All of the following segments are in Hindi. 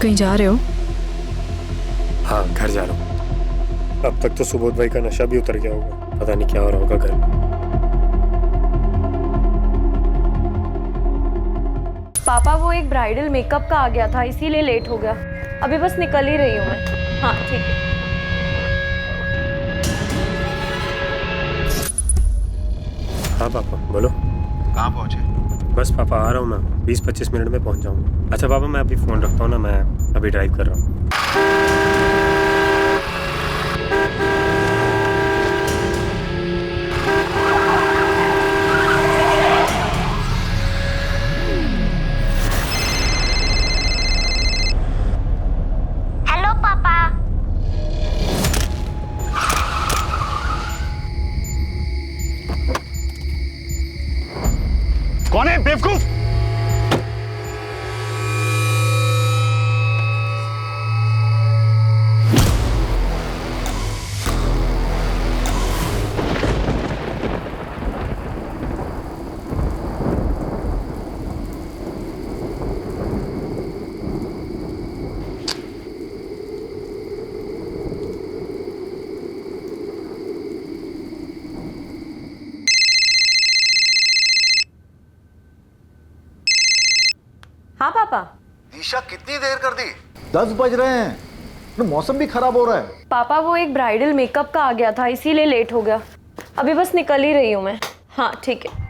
कहीं जा रहे हो? हाँ, घर जा रहा हूँ। अब तक तो सुबोध भाई का नशा भी उतर गया होगा, पता नहीं क्या हो रहा होगा घर में। पापा वो एक ब्राइडल मेकअप का आ गया था, इसीलिए लेट हो गया। अभी बस निकल ही रही हूँ मैं। हाँ ठीक है। हाँ पापा बोलो। कहाँ पहुँचे? बस पापा आ रहा हूँ मैं, 20-25 मिनट में पहुँच जाऊँगा। अच्छा पापा मैं अभी फ़ोन रखता हूँ ना, मैं अभी ड्राइव कर रहा हूँ। हेलो पापा। कौन है बेवकूफ? हाँ पापा। दिशा कितनी देर कर दी? 10 बज रहे हैं, तो मौसम भी खराब हो रहा है। पापा वो एक ब्राइडल मेकअप का आ गया था, इसीलिए लेट हो गया। अभी बस निकल ही रही हूँ मैं। हाँ ठीक है।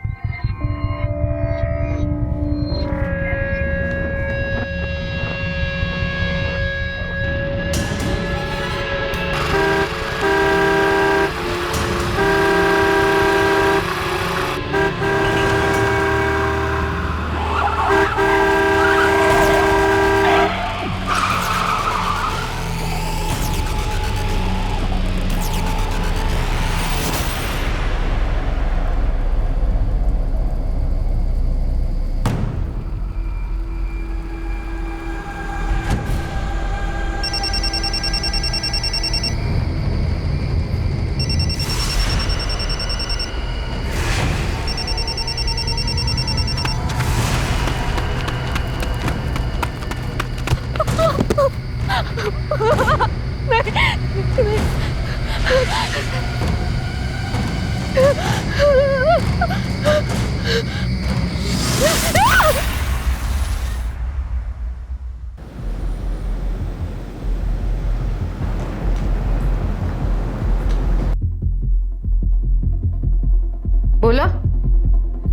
बोला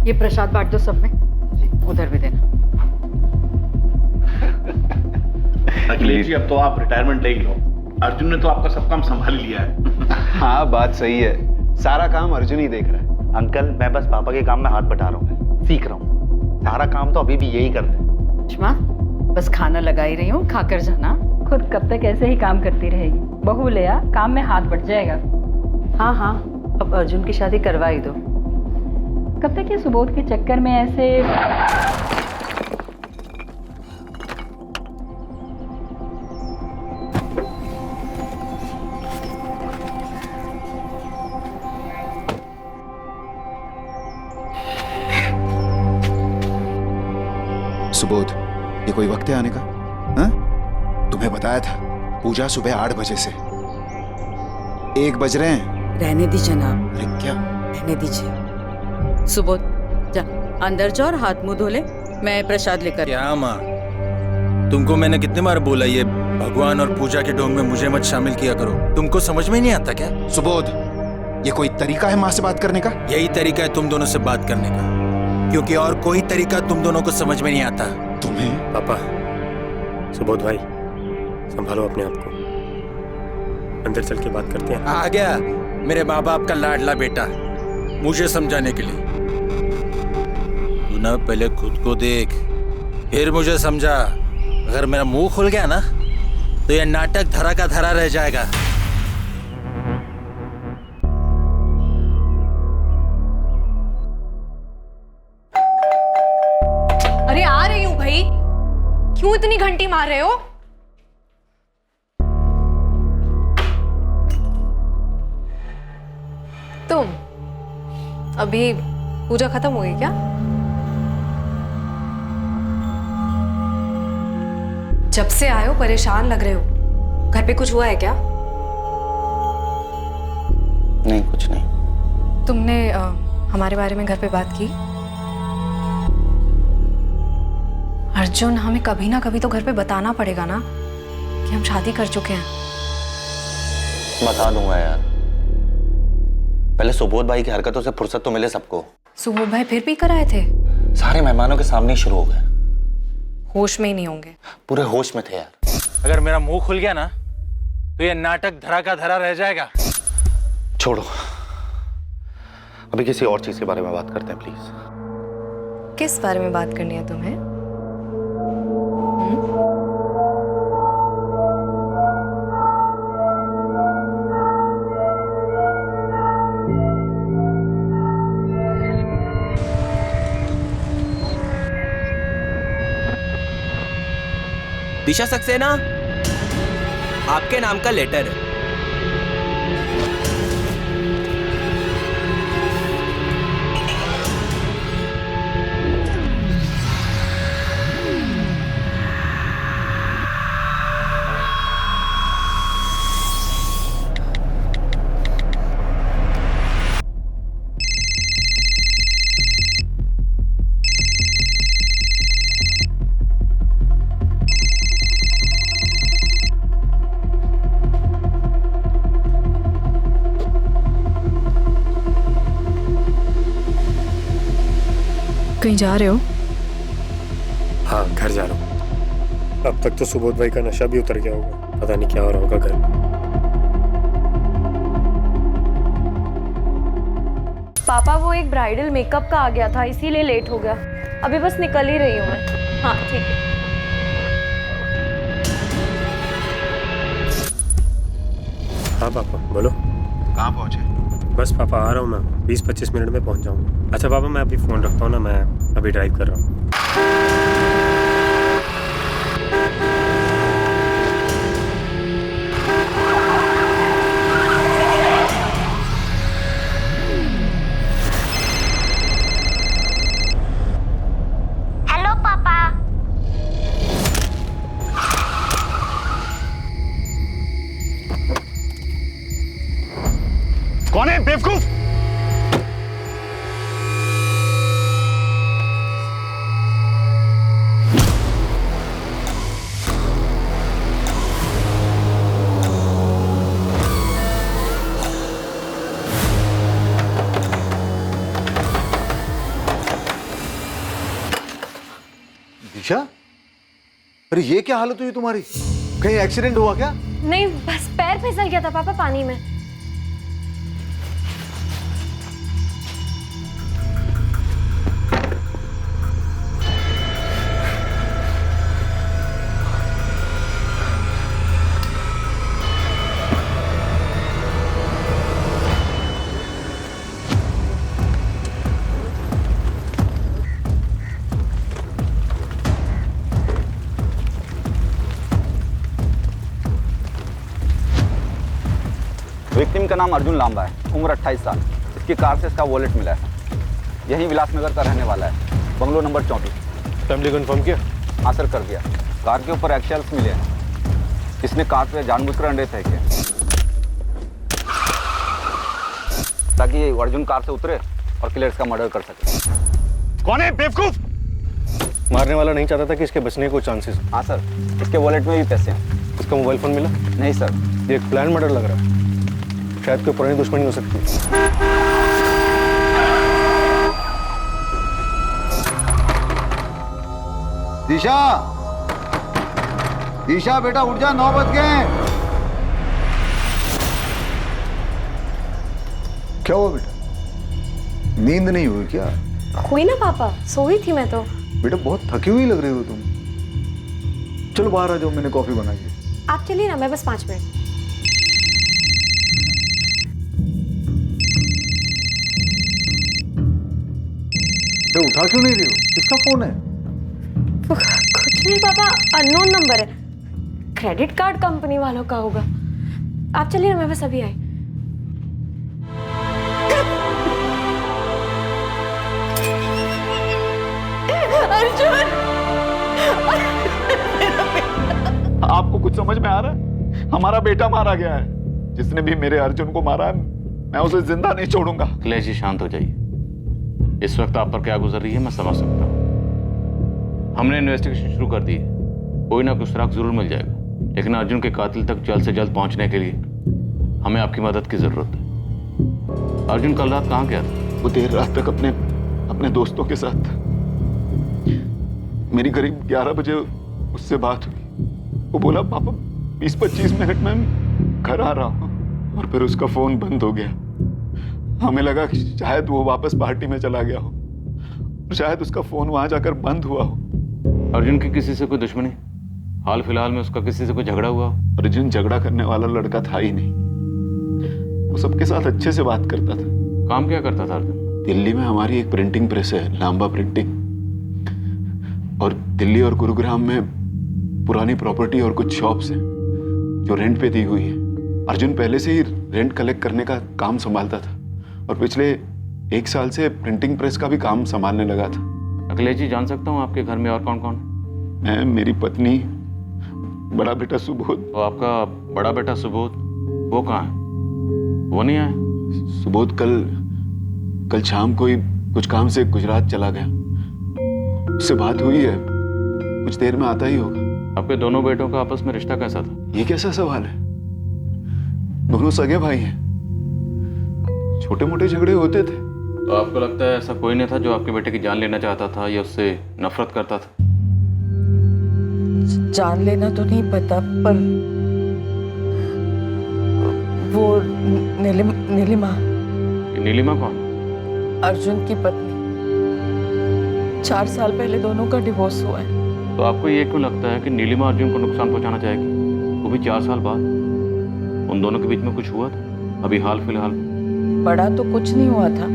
ये प्रसाद बांट दो सब में, उधर भी देना। अखिलेश जी अब तो आप रिटायरमेंट ले ही लो। अर्जुन ने तो आपका सब काम संभाल लिया है। हाँ बात सही है, सारा काम अर्जुन ही देख रहा है। अंकल मैं बस पापा के काम में हाथ बटा रहा हूँ, सीख रहा हूँ। सारा काम तो अभी भी यही करते हैं। सुषमा बस खाना लगा ही रही हूँ, खाकर जाना। खुद कब तक ऐसे ही काम करती रहेगी? बहू ले आ, काम में हाथ बट जाएगा। हाँ हाँ, अब अर्जुन की शादी करवा ही दो। कब तक ये सुबोध के चक्कर में ऐसे। सुबोध ये कोई वक्त है आने का? हाँ? तुम्हें बताया था पूजा सुबह 8 बजे से 1 बज रहे हैं। रहने दी जनाब। अरे क्या? रहने दीजिए। सुबोध जा अंदर जाओ और हाथ मुंह धो ले, मैं प्रसाद लेकर। क्या माँ, तुमको मैंने कितनी बार बोला ये भगवान और पूजा के ढोंग में मुझे मत शामिल किया करो। तुमको समझ में नहीं आता क्या? सुबोध ये कोई तरीका है माँ से बात करने का? यही तरीका है तुम दोनों से बात करने का, क्योंकि और कोई तरीका तुम दोनों को समझ में नहीं आता। तुम्हें? पापा, सुबोध भाई संभालो अपने आप को, अंदर चल के बात करते हैं। आ गया मेरे माँ बाप का लाडला बेटा मुझे समझाने के लिए। तू ना पहले खुद को देख फिर मुझे समझा। अगर मेरा मुंह खुल गया ना तो ये नाटक धरा का धरा रह जाएगा। अरे आ रही हूँ भाई, क्यों इतनी घंटी मार रहे हो? तुम अभी पूजा खत्म हो गई क्या? जब से आए हो परेशान लग रहे हो। घर पे कुछ हुआ है क्या? नहीं, कुछ नहीं। तुमने हमारे बारे में घर पे बात की? अर्जुन, हमें कभी ना कभी तो घर पे बताना पड़ेगा ना कि हम शादी कर चुके हैं। बता दूंगा यार, पहले सुबोध भाई की हरकतों से फुर्सत तो मिले सबको। सुबोध भाई फिर पी कर आए थे? सारे मेहमानों के सामने ही शुरू हो गए। होश में ही नहीं होंगे। पूरे होश में थे यार। अगर मेरा मुंह खुल गया ना तो ये नाटक धरा का धरा रह जाएगा। छोड़ो, अभी किसी और चीज के बारे में बात करते हैं प्लीज। किस बारे में बात करनी है तुम्हें? दिशा सक्सेना, आपके नाम का लेटर है। कहीं जा रहे हो? हाँ, घर जा रहा हूँ। अब तक तो सुबोध भाई का नशा भी उतर गया होगा, पता नहीं क्या हो रहा होगा घर में। पापा, वो एक ब्राइडल मेकअप का आ गया था, इसीलिए लेट हो गया। अभी बस निकल ही रही हूँ मैं। हाँ ठीक है। हाँ पापा, बोलो। कहाँ पहुँचे? बस पापा आ रहा हूँ मैं, 20-25 मिनट में पहुँच जाऊँगा। अच्छा पापा, मैं अभी फ़ोन रखता हूँ ना, मैं अभी ड्राइव कर रहा हूँ। हेलो पापा। कौन है बेवकूफ? दिशा, अरे ये क्या हालत हुई तुम्हारी? कहीं एक्सीडेंट हुआ क्या? नहीं, बस पैर फिसल गया था पापा पानी में। विक्टिम का नाम अर्जुन लांबा है, उम्र 28 साल। इसकी कार से इसका वॉलेट मिला है। यही विलासनगर का रहने वाला है, बंगलो नंबर 34। फैमिली कंफर्म किया? हाँ सर, कर दिया। कार के ऊपर एक्शल्स मिले हैं। इसने कार पे जानबूझकर अंडे फेंके ताकि ये अर्जुन कार से उतरे और किलर्स का मर्डर कर सके। कौन है बेवकूफ? मारने वाला नहीं चाहता था कि इसके बचने के कोई चांसेस? हाँ सर, इसके वॉलेट में भी पैसे हैं। इसका मोबाइल फोन मिला? नहीं सर। ये एक प्लान मर्डर लग रहा है, शायद कोई पुरानी दुश्मनी हो सकती है। दिशा, दिशा बेटा उठ जा, 9 बज गए हैं। क्या हुआ बेटा? नींद नहीं हुई क्या? हुई ना पापा, सोई थी मैं तो। बेटा बहुत थकी हुई लग रही हो तुम। चलो बाहर आ जाओ, मैंने कॉफी बनाई है। आप चलिए ना, मैं बस 5 मिनट। तो उठा क्यों नहीं रही हो? किसका फोन है? कुछ नहीं पापा, अननोन नंबर है। क्रेडिट कार्ड कंपनी वालों का होगा। आप चलिए ना, मैं बस अभी आई। अर्जुन! आपको कुछ समझ में आ रहा है? हमारा बेटा मारा गया है। जिसने भी मेरे अर्जुन को मारा है, मैं उसे जिंदा नहीं छोड़ूंगा। अखिलेश जी शांत हो जाइए। इस वक्त आप पर क्या गुजर रही है मैं समझ सकता हूँ। हमने इन्वेस्टिगेशन शुरू कर दी है, कोई ना कुछ सुराग जरूर मिल जाएगा, लेकिन अर्जुन के कातिल तक जल्द से जल्द पहुंचने के लिए हमें आपकी मदद की जरूरत है। अर्जुन कल रात कहाँ गया था? वो देर रात तक अपने दोस्तों के साथ था। मेरी करीब 11 बजे उससे बात हुई। वो बोला पापा 20-25 मिनट में घर आ रहा हूँ, और फिर उसका फोन बंद हो गया। हमें लगा कि शायद वो वापस पार्टी में चला गया हो, और शायद उसका फोन वहां जाकर बंद हुआ हो। अर्जुन की किसी से कोई दुश्मनी? हाल फिलहाल में उसका किसी से कोई झगड़ा हुआ? अर्जुन झगड़ा करने वाला लड़का था ही नहीं। वो सबके साथ अच्छे से बात करता था। काम क्या करता था अर्जुन? दिल्ली में हमारी एक प्रिंटिंग प्रेस है, लांबा प्रिंटिंग, और दिल्ली और गुरुग्राम में पुरानी प्रॉपर्टी और कुछ शॉप्स हैं जो रेंट पे दी हुई है। अर्जुन पहले से ही रेंट कलेक्ट करने का काम संभालता था, और पिछले 1 साल से प्रिंटिंग प्रेस का भी काम संभालने लगा था। अखिलेश जी जान सकता हूँ आपके घर में और कौन कौन? मैं, मेरी पत्नी, बड़ा बेटा सुबोध। तो आपका बड़ा बेटा सुबोध वो कहाँ है? वो नहीं आया? सुबोध कल शाम कोई कुछ काम से गुजरात चला गया। उससे बात हुई है, कुछ देर में आता ही होगा। आपके दोनों बेटों का आपस में रिश्ता कैसा था? ये कैसा सवाल है? दोनों सगे भाई हैं। छोटे मोटे झगड़े होते थे। तो आपको लगता है ऐसा कोई नहीं था जो आपके बेटे की जान लेना चाहता था या उससे नफरत करता था? जान लेना तो नहीं पता, पर वो नीलिमा। नीलिमा कौन? अर्जुन की पत्नी। 4 साल पहले दोनों का डिवोर्स हुआ है। तो आपको ये क्यों लगता है कि नीलिमा अर्जुन को नुकसान पहुंचाना चाहेगी, वो भी 4 साल बाद? उन दोनों के बीच में कुछ हुआ था अभी हाल फिलहाल? बड़ा तो कुछ नहीं हुआ था,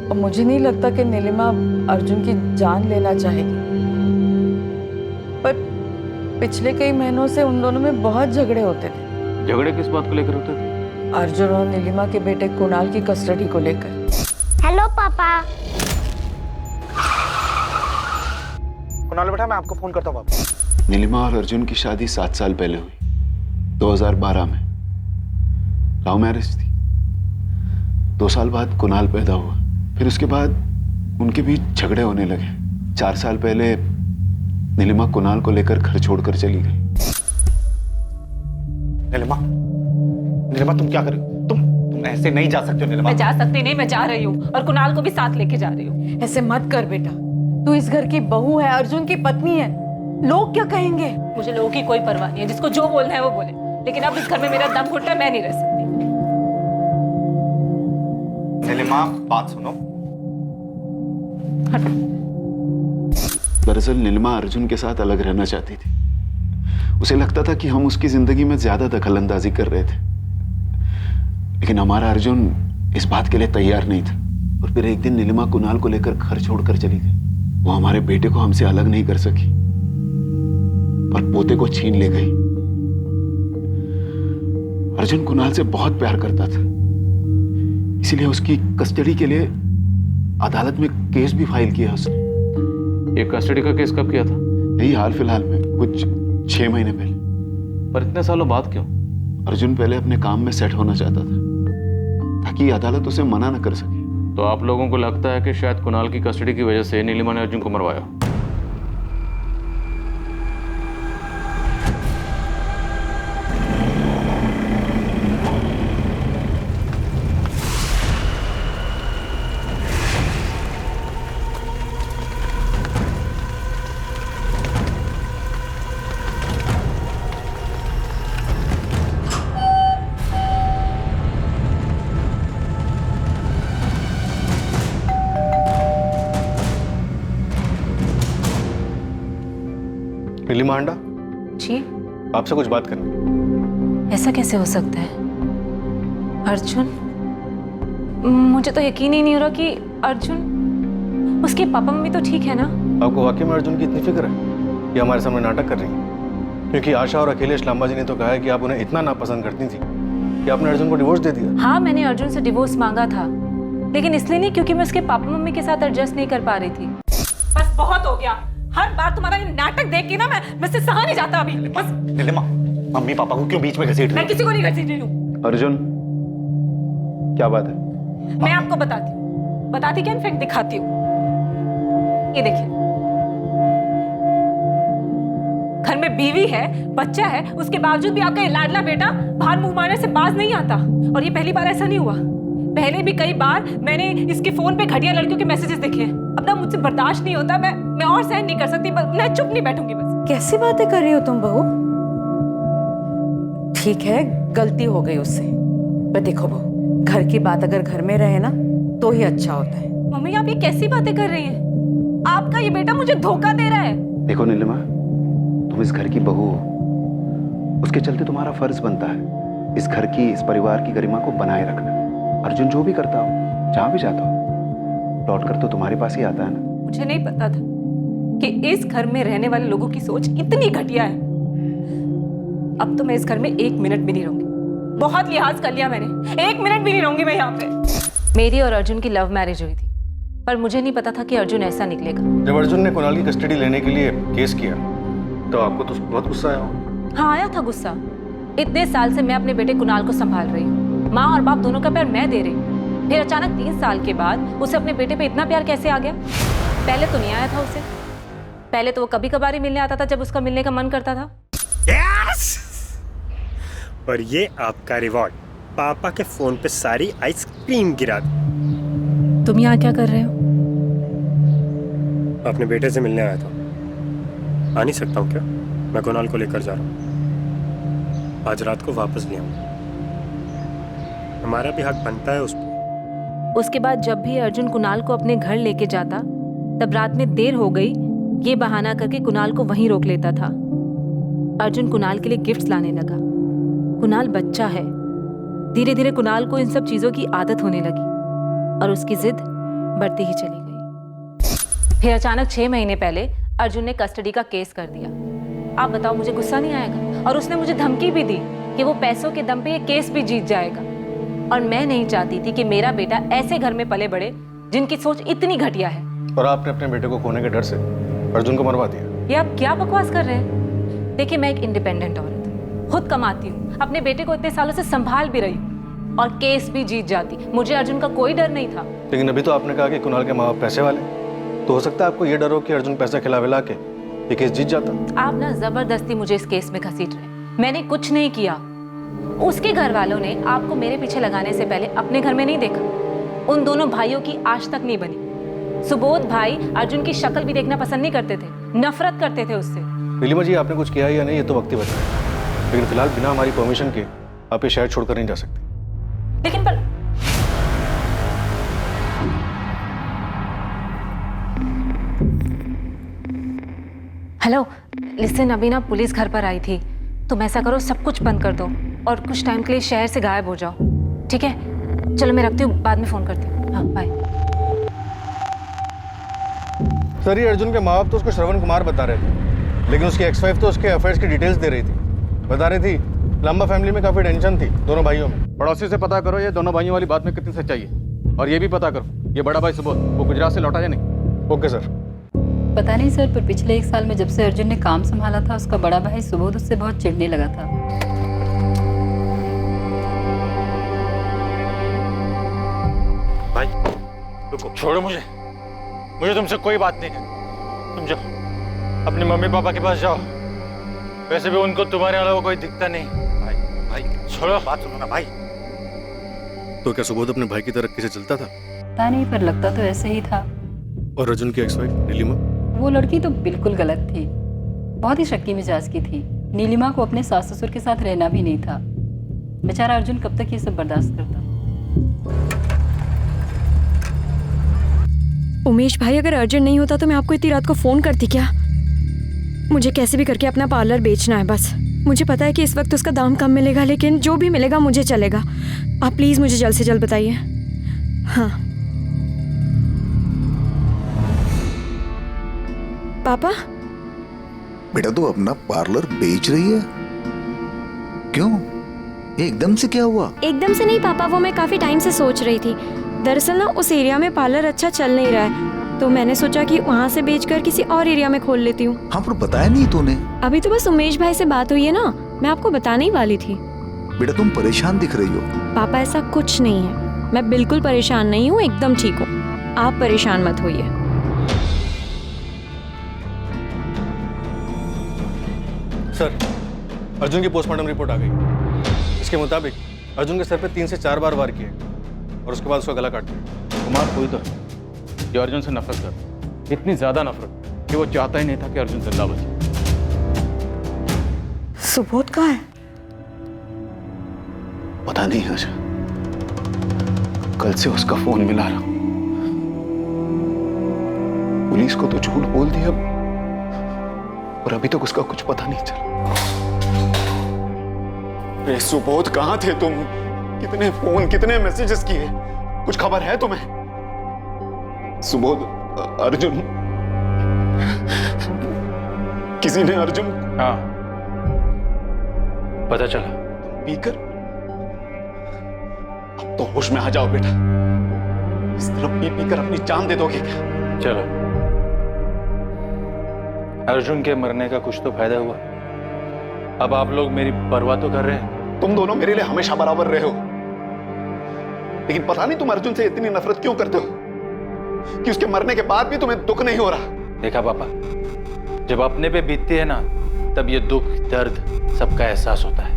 और मुझे नहीं लगता कि नीलिमा अर्जुन की जान लेना चाहेगी। पर पिछले कई महीनों से उन दोनों में बहुत झगड़े होते थे। झगड़े किस बात को लेकर होते थे? अर्जुन और नीलिमा के बेटे कुणाल की कस्टडी को लेकर। हेलो पापा। कुणाल बेटा मैं आपको फोन करता हूँ वापस। नीलिमा और अर्जुन की शादी 7 साल पहले हुई, 2012 में। लव मैरिज थी। 2 साल बाद कुणाल पैदा हुआ। फिर उसके बाद उनके बीच झगड़े होने लगे। 4 साल पहले नीलिमा कुणाल को लेकर घर छोड़कर चली गई। नीलिमा तुम क्या कर रही हो? तुम ऐसे नहीं जा सकते हो नीलिमा। मैं जा सकती नहीं, मैं जा रही हूँ, और कुणाल को भी साथ लेके जा रही हूँ। ऐसे मत कर बेटा, तू इस घर की बहू है, अर्जुन की पत्नी है। लोग क्या कहेंगे? मुझे लोगों की कोई परवाह नहीं है, जिसको जो बोलना है वो बोले, लेकिन अब इस घर में मेरा दम घुटना है, मैं नहीं रह सकती। नीलिमा बात सुनो। दरअसल नीलिमा अर्जुन के साथ अलग रहना चाहती थी। उसे लगता था कि हम उसकी जिंदगी में ज्यादा दखल अंदाजी कर रहे थे, लेकिन हमारा अर्जुन इस बात के लिए तैयार नहीं था। और फिर एक दिन नीलिमा कुणाल को लेकर घर छोड़कर चली गई। वो हमारे बेटे को हमसे अलग नहीं कर सकी, पर पोते को छीन ले गई। अर्जुन कुणाल से बहुत प्यार करता था, इसीलिए उसकी कस्टडी के लिए अदालत में केस भी फाइल किया उसने। ये कस्टडी का केस कब किया था? यही हाल फिलहाल में, कुछ 6 महीने पहले। पर इतने सालों बाद क्यों? अर्जुन पहले अपने काम में सेट होना चाहता था, ताकि अदालत उसे मना न कर सके। तो आप लोगों को लगता है कि शायद कुणाल की कस्टडी की वजह से नीलिमा ने अर्जुन को मरवाया? नीलिमा आंडा जी, आपसे कुछ बात करनी। ऐसा कैसे हो सकता है? अर्जुन, मुझे तो यकीन ही नहीं हो रहा कि अर्जुन, उसके पापा मम्मी तो ठीक है ना? आपको वाकई में अर्जुन की इतनी फिक्र है कि हमारे सामने नाटक कर रही हैं? क्योंकि आशा और अखिलेश लांबा जी ने तो कहा है कि आप उन्हें इतना नापसंद करती थी कि आपने अर्जुन को डिवोर्स दे दिया। हाँ, मैंने अर्जुन से डिवोर्स मांगा था, लेकिन इसलिए नहीं क्योंकि मैं उसके पापा मम्मी के साथ एडजस्ट नहीं कर पा रही थी। बस बहुत हो गया, हर बार तुम्हारा ये नाटक देख के ना मैं से सहा नहीं जाता अभी। बस नीलिमा, मम्मी पापा को क्यों बीच में घसीट रही मैं हो? किसी को नहीं घसीट रही हूँ। अर्जुन, क्या बात है? मैं आपको बताती क्या, इनफैक्ट दिखाती हूँ। ये देखिए, घर में बीवी है, बच्चा है, उसके बावजूद भी आपका ये लाडला बेटा बाहर मुंह मारने से बाज नहीं आता। और ये पहली बार ऐसा नहीं हुआ, पहले भी कई बार मैंने इसके फोन पे घटिया लड़कियों के मैसेजेस देखे हैं। अब ना मुझसे बर्दाश्त नहीं होता, मैं और सहन नहीं कर सकती, मैं चुप नहीं बैठूंगी बस। कैसी बातें कर रही हो तुम बहू? ठीक है, गलती हो गई उससे, पर देखो बहू, घर की बात अगर घर में रहे ना तो ही अच्छा होता है। मम्मी आप ये कैसी बातें कर रही हैं? आपका ये बेटा मुझे धोखा दे रहा है। देखो नीलिमा, तुम इस घर की बहू हो, उसके चलते तुम्हारा फर्ज बनता है इस घर की, इस परिवार की गरिमा को बनाए रखना। अर्जुन जो भी करता हो, जहां भी जाता हो, लौट कर तो तुम्हारे पास ही आता है ना। मुझे नहीं पता था कि इस घर में रहने वाले लोगों की सोच इतनी घटिया है। अब तो मैं इस घर में 1 मिनट भी नहीं रहूंगी। बहुत लिहाज कर लिया मैंने, 1 मिनट भी नहीं रहूंगी मैं यहाँ पे। मेरी और अर्जुन की लव मैरिज हुई थी, पर मुझे नहीं पता था कि अर्जुन ऐसा निकलेगा। जब अर्जुन ने कुणाल की कस्टडी लेने के लिए केस किया तो आपको तो बहुत गुस्सा आया हो? हाँ आया था गुस्सा। इतने साल से मैं अपने बेटे कुणाल को संभाल रही हूँ, माँ और बाप दोनों का प्यार मैं दे रही हूँ, फिर अचानक 3 साल के बाद उसे अपने बेटे पे इतना प्यार कैसे आ गया? पहले तो नहीं आया था उसे, पहले तो वो कभी कभार ही मिलने आता था जब उसका मिलने का मन करता था। और ये आपका रिवॉर्ड, पापा के फोन पे सारी आइसक्रीम गिरा दी। तुम यहाँ क्या कर रहे हो? अपने बेटे से मिलने आया था। आ नहीं सकता हूँ क्या? मैं कुणाल को लेकर जा रहा हूँ, आज रात को वापस ले आऊंगा। हमारा भी हक बनता है उस पर। उसके बाद जब भी अर्जुन कुणाल को अपने घर लेके जाता, तब रात में देर हो गई ये बहाना करके कुणाल को वहीं रोक लेता था। अर्जुन कुणाल के लिए गिफ्ट्स लाने लगा। कुणाल बच्चा है, धीरे धीरे कुणाल को इन सब चीजों की आदत होने लगी और उसकी जिद बढ़ती ही चली गई। फिर अचानक 6 महीने पहले अर्जुन ने कस्टडी का केस कर दिया। आप बताओ, मुझे गुस्सा नहीं आएगा? और उसने मुझे धमकी भी दी कि वो पैसों के दम पे ये केस भी जीत जाएगा। और मैं नहीं चाहती थी कि मेरा बेटा ऐसे घर में पले बड़े जिनकी सोच इतनी घटिया है। और आपने अपने बेटे को खोने के डर से अर्जुन को मरवा दिया। ये आप क्या बकवास कर रहे हैं? देखिए, मैं एक इंडिपेंडेंट औरत हूँ, खुद कमाती हूँ, अपने बेटे को इतने सालों से संभाल भी रही हूँ और केस भी जीत जाती। मुझे अर्जुन का कोई डर नहीं था। लेकिन अभी तो आपने कहा कि कुणाल के माँ बाप पैसे वाले, तो हो सकता है आपको ये डर हो कि अर्जुन पैसा खिला के ये केस जीत जाता। आप ना जबरदस्ती मुझे इस केस में घसीट रहे हैं। मैंने कुछ नहीं किया। उसके घर वालों ने आपको मेरे पीछे लगाने से पहले अपने घर में नहीं देखा। उन दोनों भाइयों की आज तक नहीं बनी। सुबोध भाई अर्जुन की शक्ल भी देखना पसंद नहीं करते थे, नफरत करते थे उससे। नीलिमा जी, आपने कुछ किया या नहीं ये तो वक्त ही बताए, लेकिन फिलहाल बिना हमारी परमिशन के आप ये शहर छोड़कर नहीं जा सकते। लेकिन पर हेलो लिसन, अभी ना पुलिस घर पर आई थी। तुम ऐसा करो, सब कुछ बंद कर दो और कुछ टाइम के लिए शहर से गायब हो जाओ, ठीक है? चलो मैं रखती हूँ, बाद में फोन करती हूँ। हाँ बाय। सर, ये अर्जुन के माँ बाप तो उसको श्रवण कुमार बता रहे थे, लेकिन उसकी एक्स वाइफ तो उसके अफेयर्स की डिटेल्स दे रही थी। बता रही थी लंबा फैमिली में काफी टेंशन थी दोनों भाइयों में। पड़ोसी से पता करो ये दोनों भाइयों वाली बात में कितनी सच्चाई है, और ये भी पता करो ये बड़ा भाई सुबोध वो गुजरात से लौटा या नहीं। Okay sir. पता नहीं सर, पर पिछले 1 साल में जब से अर्जुन ने काम संभाला था, उसका बड़ा भाई सुबोध उससे बहुत चिढ़ने लगा था। भाई रुको, छोड़ो मुझे तुमसे कोई बात नहीं है। तुम जाओ अपने मम्मी पापा के पास जाओ, वैसे भी उनको तुम्हारे अलावा कोई दिखता नहीं। भाई छोड़ो, बात सुनो ना भाई। तो क्या सुबोध अपने भाई की तरक्की से चलता था? पता नहीं, पर लगता तो ऐसे ही था। और अर्जुन की एक्स वाइफ नीलिमा? वो लड़की तो बिल्कुल गलत थी, बहुत ही शक्की मिजाज की थी। नीलिमा को अपने सास ससुर के साथ रहना भी नहीं था। बेचारा अर्जुन कब तक ये सब बर्दाश्त करता। उमेश भाई, अगर अर्जेंट नहीं होता तो मैं आपको इतनी रात को फोन करती क्या? मुझे कैसे भी करके अपना पार्लर बेचना है बस। मुझे पता है कि इस वक्त उसका दाम कम मिलेगा, लेकिन जो भी मिलेगा मुझे चलेगा। आप प्लीज मुझे जल्द से जल्द बताइए। हाँ पापा। बेटा तू अपना पार्लर बेच रही है? क्यों, ये एकदम से क्या हुआ? एकदम से नहीं पापा, वो मैं काफी टाइम से सोच रही थी। दरअसल ना उस एरिया में पार्लर अच्छा चल नहीं रहा है तो मैंने सोचा कि वहाँ से बेचकर किसी और एरिया में खोल लेती हूँ। हाँ, पर बताया नहीं तूने। अभी तो बस उमेश भाई से बात हुई है ना, मैं आपको बताने ही वाली थी। बेटा तुम परेशान दिख रही हो। पापा ऐसा कुछ नहीं है, मैं बिल्कुल परेशान नहीं हूँ, एकदम ठीक हूँ। आप परेशान मत होइए। सर, अर्जुन की पोस्टमार्टम रिपोर्ट आ गई। इसके मुताबिक अर्जुन के सर पे 3 से 4 बार वार किए और उसके बाद उसका गला काट दिया। कुमार कोई तो है जो अर्जुन से नफरत करता, इतनी ज्यादा नफरत कि वो चाहता ही नहीं था कि अर्जुन जिंदा बचे। सुबोध कहाँ है? पता नहीं आशा, कल से उसका फोन मिला रहा हूं। पुलिस को तो झूठ बोल दिया और अभी तक उसका कुछ पता नहीं चला। रे सुबोध, कहां थे तुम? कितने फोन, कितने मैसेजेस किए, कुछ खबर है तुम्हें? सुबोध, अर्जुन, किसी ने अर्जुन? हाँ, पता चला। पीकर? अब तो होश में आ जाओ बेटा। इस तरह पी कर अपनी जान दे दोगे क्या? चलो, अर्जुन के मरने का कुछ तो फायदा हुआ। अब आप लोग मेरी परवाह तो कर रहे हैं। तुम दोनों मेरे लिए हमेशा बराबर रहे हो, लेकिन पता नहीं तुम अर्जुन से इतनी नफरत क्यों करते हो कि उसके मरने के बाद भी तुम्हें दुख नहीं हो रहा। देखा पापा, जब अपने पे बीतती है ना, तब ये दुख दर्द सबका एहसास होता है।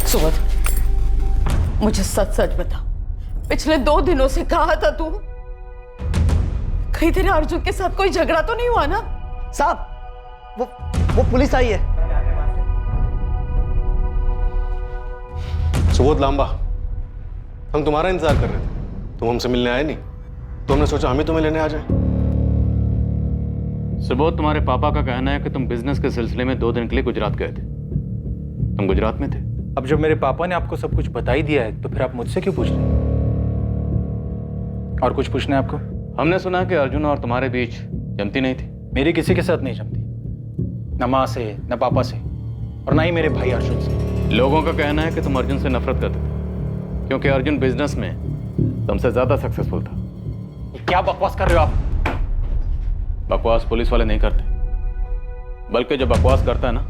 सुबोध, मुझे सच सच बता, पिछले 2 दिनों से कहा था तू, कहीं तेरे अर्जुन के साथ कोई झगड़ा तो नहीं हुआ ना? साहब, वो पुलिस आई है। सुबोध लांबा, हम तुम्हारा इंतजार कर रहे थे, तुम हमसे मिलने आए नहीं, तो हमने सोचा हम ही तुम्हें लेने आ जाएं। सुबोध, तुम्हारे पापा का कहना है कि तुम बिजनेस के सिलसिले में 2 दिन के लिए गुजरात गए थे। तुम गुजरात में थे? अब जब मेरे पापा ने आपको सब कुछ बता ही दिया है, तो फिर आप मुझसे क्यों पूछ रहे हैं? और कुछ पूछना है आपको? हमने सुना है कि अर्जुन और तुम्हारे बीच जमती नहीं थी। मेरी किसी के साथ नहीं जमती, न माँ से, न पापा से, और ना ही मेरे भाई अर्जुन से। लोगों का कहना है कि तुम अर्जुन से नफरत करते थे, क्योंकि अर्जुन बिजनेस में तुमसे ज्यादा सक्सेसफुल था। क्या बकवास कर रहे हो आप? बकवास पुलिस वाले नहीं करते, बल्कि जो बकवास करता है ना,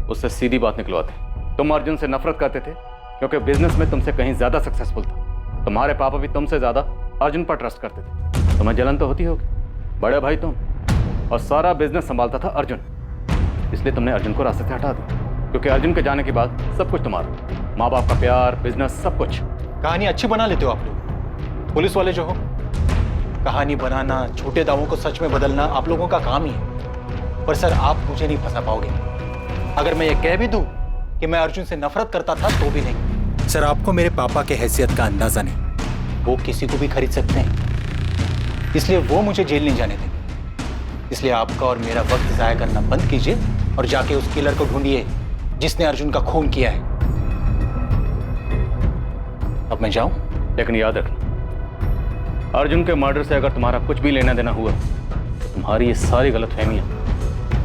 उससे सीधी बात निकलवाते। तुम अर्जुन से नफरत करते थे क्योंकि बिजनेस में तुमसे कहीं ज्यादा सक्सेसफुल था। तुम्हारे पापा भी तुमसे ज्यादा अर्जुन पर ट्रस्ट करते थे। तुम्हें जलन तो होती होगी, बड़े भाई तुम, और सारा बिजनेस संभालता था अर्जुन, इसलिए तुमने अर्जुन को रास्ते से हटा दिया। क्योंकि अर्जुन के जाने के बाद सब कुछ तुम्हारा, माँ बाप का प्यार, बिजनेस, सब कुछ। कहानी अच्छी बना लेते हो आप लोग, पुलिस वाले जो हो। कहानी बनाना, छोटे दावों को सच में बदलना आप लोगों का काम ही है। पर सर, आप मुझे नहीं फंसा पाओगे। अगर मैं ये कह भी दूं कि मैं अर्जुन से नफरत करता था, तो भी नहीं। सर, आपको मेरे पापा के हैसियत का अंदाजा नहीं। वो किसी को भी खरीद सकते हैं, इसलिए वो मुझे जेल नहीं जाने देंगे। इसलिए आपका और मेरा वक्त जाया करना बंद कीजिए और जाके उस किलर को ढूंढिए जिसने अर्जुन का खून किया है। अब मैं जाऊं? लेकिन याद रखना, अर्जुन के मर्डर से अगर तुम्हारा कुछ भी लेना देना हुआ, तो तुम्हारी ये सारी गलतफहमियां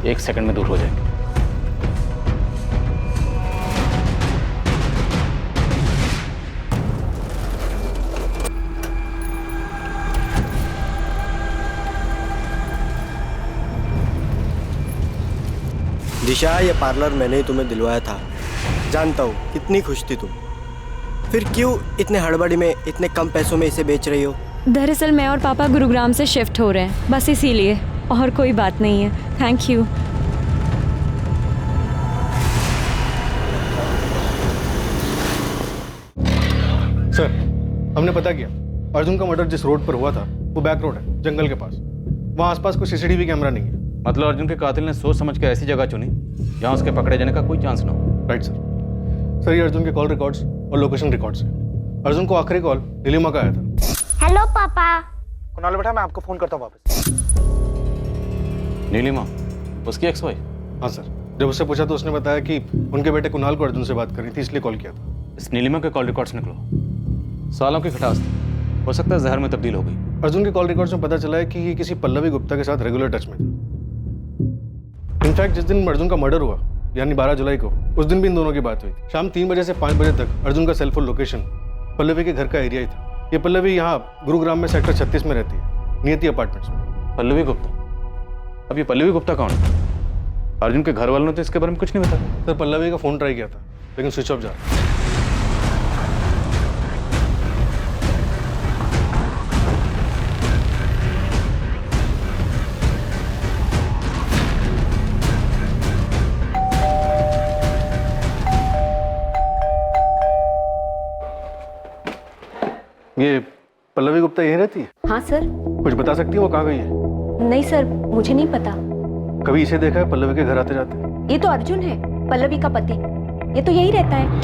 1 सेकंड में दूर हो जाएंगी। दिशा, ये पार्लर मैंने ही तुम्हें दिलवाया था। जानता हूँ कितनी खुश थी तुम, फिर क्यों इतने हड़बड़ी में इतने कम पैसों में इसे बेच रही हो? दरअसल मैं और पापा गुरुग्राम से शिफ्ट हो रहे हैं, बस इसीलिए, और कोई बात नहीं है। Thank you. सर, हमने पता किया, अर्जुन का मर्डर जिस रोड पर हुआ था वो बैक रोड है, जंगल के पास। वहाँ आसपास कोई सीसीटीवी कैमरा नहीं है। मतलब अर्जुन के कातिल ने सोच समझ के ऐसी जगह चुनी जहाँ उसके पकड़े जाने का कोई चांस ना हो। Right sir. सर, ये अर्जुन के कॉल रिकॉर्ड्स और लोकेशन रिकॉर्ड्स हैं। अर्जुन को आखिरी कॉल नीलिमा का आया था। हेलो पापा। कुणाल बेटा, मैं आपको फोन करता हूँ वापस। नीलिमा उसकी एक्स वाइफ? हाँ सर, जब उससे पूछा तो उसने बताया कि उनके बेटे कुणाल को अर्जुन से बात करनी थी, इसलिए कॉल किया था। इस नीलिमा के कॉल रिकॉर्ड्स निकलो। सालों की खटास थी, हो सकता है जहर में तब्दील हो गई। अर्जुन के कॉल रिकॉर्ड्स में पता चला है कि ये किसी पल्लवी गुप्ता के साथ रेगुलर टच में था। इनफैक्ट जिस दिन अर्जुन का मर्डर हुआ, यानी 12 जुलाई को, उस दिन भी इन दोनों की बात हुई थी। शाम 3 बजे से 5 बजे तक अर्जुन का सेलफोन लोकेशन पल्लवी के घर का एरिया ही था। ये पल्लवी यहाँ गुरुग्राम में सेक्टर 36 में रहती है। नियति अपार्टमेंट्स में। पल्लवी गुप्ता? अब ये पल्लवी गुप्ता कौन है? अर्जुन के घर वालों ने तो इसके बारे में कुछ नहीं बताया। सर पल्लवी का फ़ोन ट्राई किया था लेकिन स्विच ऑफ जा रहा है। ये पल्लवी गुप्ता यहीं रहती है? हाँ सर। कुछ बता सकती है वो कहाँ गई है? नहीं सर, मुझे नहीं पता। कभी इसे देखा है पल्लवी के घर आते जाते? ये तो अर्जुन है, पल्लवी का पति। ये तो यही रहता है।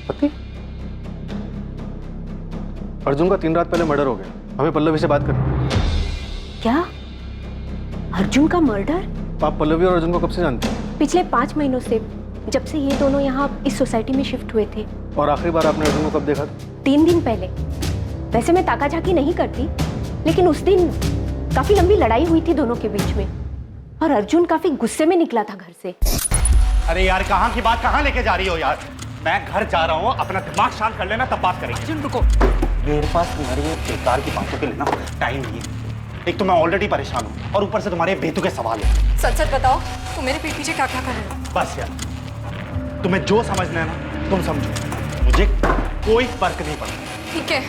पति? अर्जुन का 3 रात पहले मर्डर हो गया। हमें पल्लवी से बात करनी। क्या? अर्जुन का मर्डर? आप पल्लवी और अर्जुन को कब से जानते हैं? पिछले 5 महीनों से, जब से ये दोनों यहाँ इस सोसाइटी में शिफ्ट हुए थे। और आखिरी बार आपने अर्जुन को कब देखा? 3 दिन पहले। वैसे मैं ताकाझाकी नहीं करती, लेकिन उस दिन काफी लंबी लड़ाई हुई थी दोनों के बीच में, और अर्जुन काफी गुस्से में निकला था घर से। अरे यार, कहाँ की बात कहाँ लेके जा रही हो यार? मैं घर जा रहा हूँ, अपना दिमाग शांत कर लेना, तब बात करेंगे। अर्जुन रुको। मेरे पास तुम्हारी ये बेकार की बातों के लिए ना टाइम नहीं है। एक तो मैं ऑलरेडी परेशान हूँ और ऊपर से तुम्हारे बेतुके सवाल है। सच सच बताओ, तुम मेरे पीठ पीछे क्या क्या कर रहे हो? बस यार, तुम्हें जो समझना है ना तुम समझो, मुझे कोई फर्क नहीं पड़ता। ठीक है,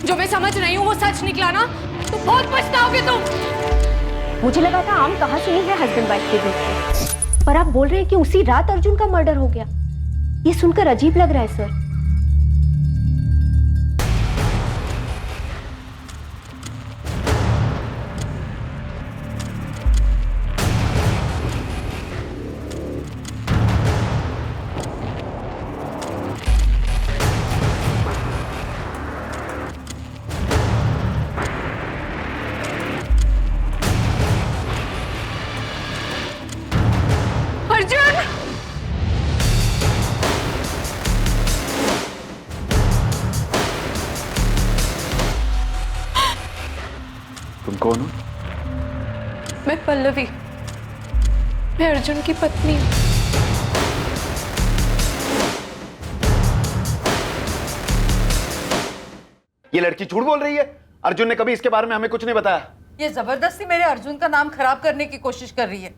जो मैं समझ रही हूँ वो सच निकला ना, तो बहुत पछताओगे तुम। मुझे लगा था आम कहाँ सुनी है हस्बैंड वाइफ के बीच में, पर आप बोल रहे हैं कि उसी रात अर्जुन का मर्डर हो गया। ये सुनकर अजीब लग रहा है सर। तुम कौन हो? मैं पल्लवी, मैं अर्जुन की पत्नी हूँ। ये लड़की झूठ बोल रही है। अर्जुन ने कभी इसके बारे में हमें कुछ नहीं बताया। ये जबरदस्ती मेरे अर्जुन का नाम खराब करने की कोशिश कर रही है।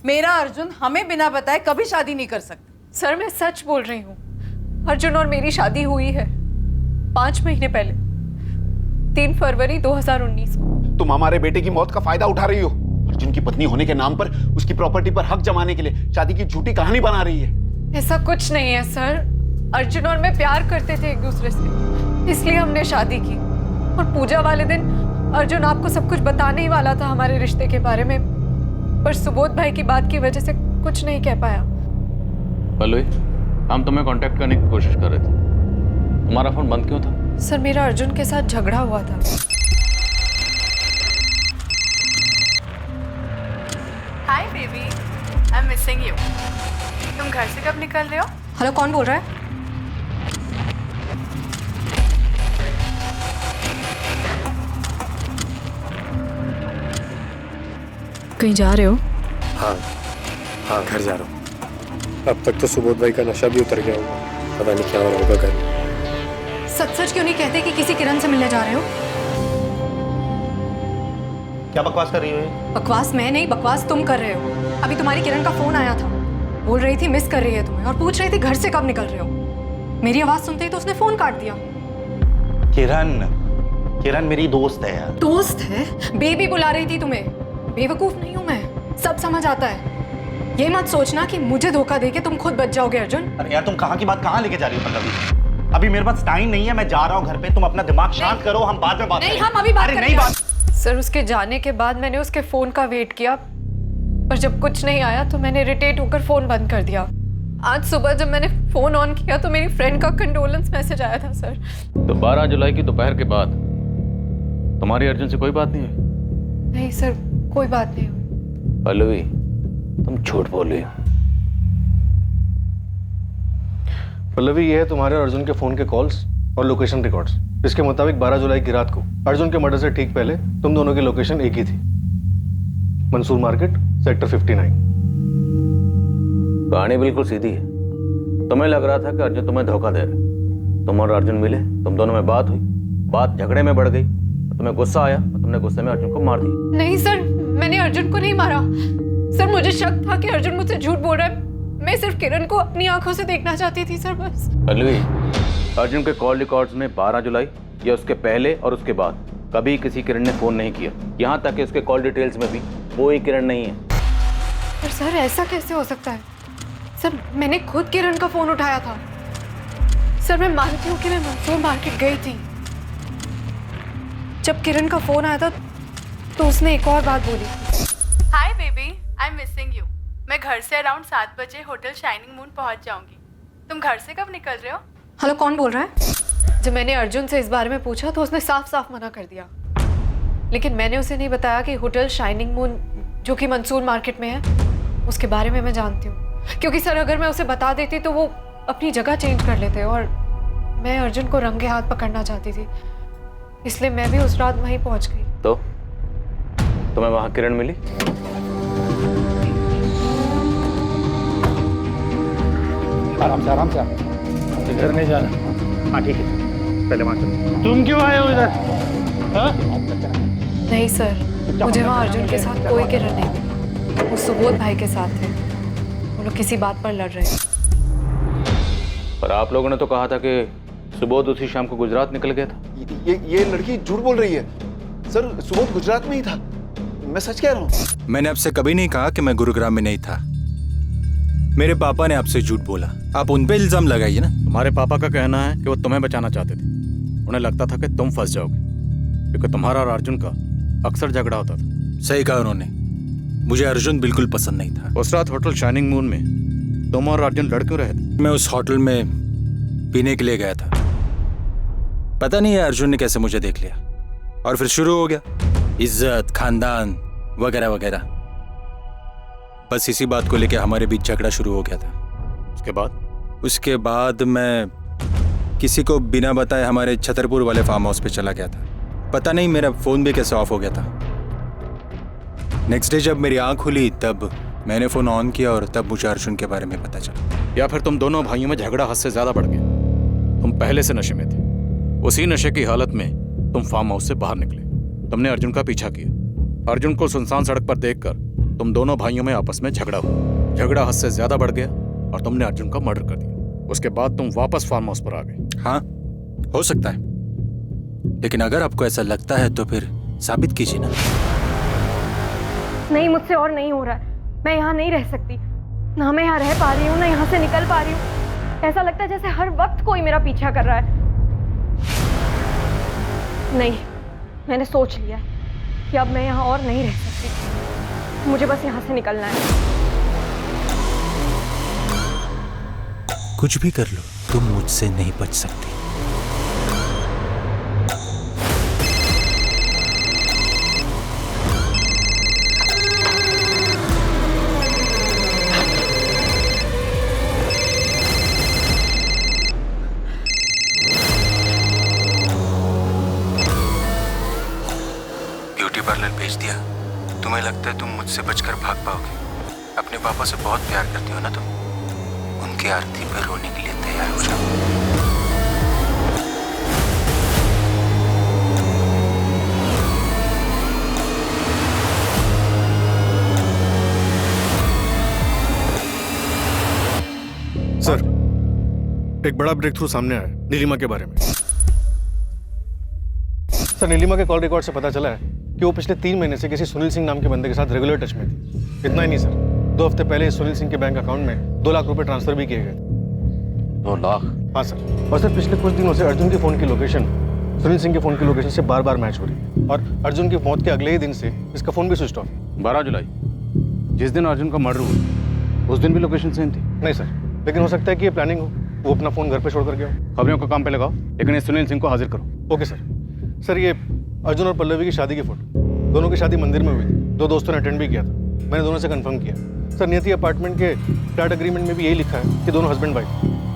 मेरा अर्जुन हमें बिना बताए कभी शादी नहीं कर सकता। सर मैं सच बोल रही हूँ, अर्जुन और मेरी शादी हुई है 5 महीने पहले, 3 फरवरी 2019 को। तुम हमारे बेटे की मौत का फायदा उठा रही हो। अर्जुन की पत्नी होने के नाम पर उसकी प्रॉपर्टी पर हक जमाने के लिए शादी की झूठी कहानी बना रही है। ऐसा कुछ नहीं है सर, अर्जुन और मैं प्यार करते थे एक दूसरे से, इसलिए हमने शादी की। और पूजा वाले दिन अर्जुन आपको सब कुछ बताने ही वाला था हमारे रिश्ते के बारे में, पर सुबोध भाई की बात की वजह से कुछ नहीं कह पाया। पल्लवी, हम तुम्हें कांटेक्ट करने की कोशिश कर रहे थे, तुम्हारा फोन बंद क्यों था? सर मेरा अर्जुन के साथ झगड़ा हुआ था। Hi baby, I am missing you. तुम घर से कब निकल रहे हो? हेलो, कौन बोल रहा है? कहीं जा रहे हो? हाँ, घर जा रहा हूँ। अब तक तो सुबोध भाई का नशा भी उतर गया होगा, पता नहीं क्या हो रहा होगा घर में। सच सच क्यों नहीं कहते कि किसी किरण से मिलने जा रहे हो? क्या बकवास कर रही हो ये? बकवास मैं नहीं, बकवास तुम कर रहे हो। अभी तुम्हारी किरण का फोन आया था, बोल रही थी मिस कर रही है तुम्हें, और पूछ रही थी घर से कब निकल रहे हो। मेरी आवाज सुनते ही तो उसने फोन काट दिया। किरण मेरी दोस्त है यार। दोस्त है? बेबी बुला रही थी तुम्हें। बेवकूफ नहीं हूं मैं, सब समझ आता है। ये मत सोचना कि मुझे धोखा देके तुम खुद बच जाओगे अर्जुन। अरे यार, तुम कहाँ की बात कहाँ लेके जा रही हो पल्लवी? अभी मेरे पास टाइम नहीं है, मैं जा रहा हूँ घर पे। तुम अपना दिमाग शांत करो, हम बाद में बात नहीं, करेंगे। हम अभी बात अरे करेंगे। नहीं बात। सर उसके जाने के बाद मैंने उसके फोन का वेट किया, पर जब कुछ नहीं आया तो मैंने इरिटेट होकर फोन बंद कर दिया। आज सुबह जब मैंने फोन ऑन किया तो मेरी फ्रेंड का कंडोलेंस मैसेज आया था सर। तो 12 जुलाई की दोपहर के बाद तुम्हारी अर्जुन से कोई बात नहीं है? नहीं सर, कोई बात नहीं हुई। पल्लवी, तुम झूठ बोल रही हो। पल्लवी, ये है तुम्हारे और अर्जुन के फोन के कॉल्स और लोकेशन रिकॉर्ड्स। इसके मुताबिक 12 जुलाई की रात को अर्जुन के मर्डर से ठीक पहले तुम दोनों की लोकेशन एक ही थी, मंसूर मार्केट, सेक्टर 59। कहानी बिल्कुल सीधी है। तुम्हें लग रहा था कि अर्जुन तुम्हें धोखा दे रहा। तुम और अर्जुन मिले, तुम दोनों में बात हुई, बात झगड़े में बढ़ गई, तुम्हें गुस्सा आया, तुमने तुमने गुस्से में अर्जुन को मार दिया। नहीं सर, मैंने अर्जुन को नहीं मारा। सर मुझे शक था कि अर्जुन मुझसे झूठ बोल रहा है। मैं सिर्फ किरण को अपनी आंखों से देखना चाहती थी सर, बस। पल्लवी, अर्जुन के कॉल रिकॉर्ड्स में 12 जुलाई या उसके पहले और उसके बाद कभी किसी किरण ने फोन नहीं किया। यहाँ तक कि उसके कॉल डिटेल्स में भी कोई किरण नहीं है। पर सर ऐसा कैसे हो सकता है? सर मैंने खुद किरण का फोन उठाया था। सर मैं मानती हूँ कि मैं मंसूर मार्केट गई थी। जब किरण का फोन आया था तो उसने एक और बात बोली। Hi baby, I am missing you. मैं घर से अराउंड 7 बजे होटल शाइनिंग मून पहुंच जाऊंगी। तुम घर से कब निकल रहे हो? हेलो, कौन बोल रहा है? जब मैंने अर्जुन से इस बारे में पूछा तो उसने साफ साफ मना कर दिया। लेकिन मैंने उसे नहीं बताया कि होटल शाइनिंग मून जो कि मंसूर मार्केट में है उसके बारे में मैं जानती हूँ। क्योंकि सर अगर मैं उसे बता देती तो वो अपनी जगह चेंज कर लेते और मैं अर्जुन को रंगे हाथ पकड़ना चाहती थी। इसलिए मैं भी उस रात वहीं पहुंच गई। तो तुम्हें वहां किरण मिली? आराम से इधर नहीं जाना। हाँ ठीक है, पहले वहाँ चलो। तुम क्यों आए हो इधर? नहीं सर, मुझे वहाँ अर्जुन के साथ कोई किरण नहीं मिली। वो सुबोध भाई के साथ थे। वो लोग किसी बात पर लड़ रहे थे। पर आप लोगों ने तो कहा था कि सुबोध उसी शाम को गुजरात निकल गया था। ये लड़की झूठ बोल रही है सर। सुबोध गुजरात में ही था, मैं सच कह रहा हूँ। मैंने आपसे कभी नहीं कहा कि मैं गुरुग्राम में नहीं था। मेरे पापा ने आपसे झूठ बोला। आप उन पे इल्जाम लगाइए ना। तुम्हारे पापा का कहना है कि वो तुम्हें बचाना चाहते थे। उन्हें लगता था कि तुम फंस जाओगे, क्योंकि तुम्हारा और अर्जुन का अक्सर झगड़ा होता था। सही कहा उन्होंने। मुझे अर्जुन बिल्कुल पसंद नहीं था। उस रात होटल शाइनिंग मून में तुम और अर्जुन लड़ क्यों रहे थे? मैं उस होटल में पीने के लिए गया था। पता नहीं है अर्जुन ने कैसे मुझे देख लिया और फिर शुरू हो गया इज्जत, खानदान वगैरह वगैरह। बस इसी बात को लेकर हमारे बीच झगड़ा शुरू हो गया था। उसके बाद मैं किसी को बिना बताए हमारे छतरपुर वाले फार्म हाउस पे चला गया था। पता नहीं मेरा फोन भी कैसे ऑफ हो गया था। नेक्स्ट डे जब मेरी आंख खुली तब मैंने फोन ऑन किया और तब मुझे अर्जुन के बारे में पता चला। या फिर तुम दोनों भाइयों में झगड़ा हद से ज्यादा बढ़ गया। तुम पहले से नशे में थे। उसी नशे की हालत में तुम फार्म हाउस से बाहर निकले। तुमने अर्जुन का पीछा किया। अर्जुन को सुनसान सड़क पर देखकर तुम दोनों भाइयों में आपस में झगड़ा हुआ। झगड़ा हद से ज्यादा बढ़ गया और तुमने अर्जुन का मर्डर कर दिया। उसके बाद तुम वापस फार्म हाउस पर आ गए। हाँ, हो सकता है, लेकिन अगर आपको ऐसा लगता है तो फिर साबित कीजिए ना। नहीं, मुझसे और नहीं हो रहा है। मैं यहाँ नहीं रह सकती। ना मैं यहाँ रह पा रही हूँ, ना यहाँ से निकल पा रही हूँ। ऐसा लगता है जैसे हर वक्त कोई मेरा पीछा कर रहा है। नहीं, मैंने सोच लिया है कि अब मैं यहाँ और नहीं रह सकती। मुझे बस यहाँ से निकलना है। कुछ भी कर लो, तुम मुझसे नहीं बच सकती। ब्यूटी पार्लर भेज दिया। तुम्हें लगता है तुम मुझसे बचकर भाग पाओगे? अपने पापा से बहुत प्यार करती हो ना तुम? उनकी आरती पर रोने के लिए तैयार हो जाओ। सर, एक बड़ा ब्रेक थ्रू सामने आया नीलिमा के बारे में। सर, नीलिमा के कॉल रिकॉर्ड से पता चला है कि वो पिछले 3 महीने से किसी सुनील सिंह नाम के बंदे के साथ रेगुलर टच में थी। इतना ही नहीं सर, 2 हफ्ते पहले सुनील सिंह के बैंक अकाउंट में 2 लाख रुपए ट्रांसफर भी किए गए। 2 लाख? हाँ सर। और सर पिछले कुछ दिनों से अर्जुन के फोन की लोकेशन सुनील सिंह के फोन की लोकेशन से बार बार मैच हो रही है और अर्जुन की मौत के अगले ही दिन से इसका फोन भी स्विच ऑफ। 12 जुलाई, जिस दिन अर्जुन का मर्डर हुआ, उस दिन भी लोकेशन सेम थी? नहीं सर, लेकिन हो सकता है कि ये प्लानिंग हो। वो अपना फोन घर पे छोड़ कर गया हो। खबरों को काम पे लगाओ, लेकिन इस सुनील सिंह को हाजिर करो। Okay sir. सर, ये अर्जुन और पल्लवी की शादी की फोटो, दोनों की शादी मंदिर में हुई थी। 2 दोस्तों ने अटेंड भी किया था। मैंने दोनों से कंफर्म किया। सर, नियति अपार्टमेंट के फ्लैट एग्रीमेंट में भी यही लिखा है कि दोनों हस्बैंड वाइफ।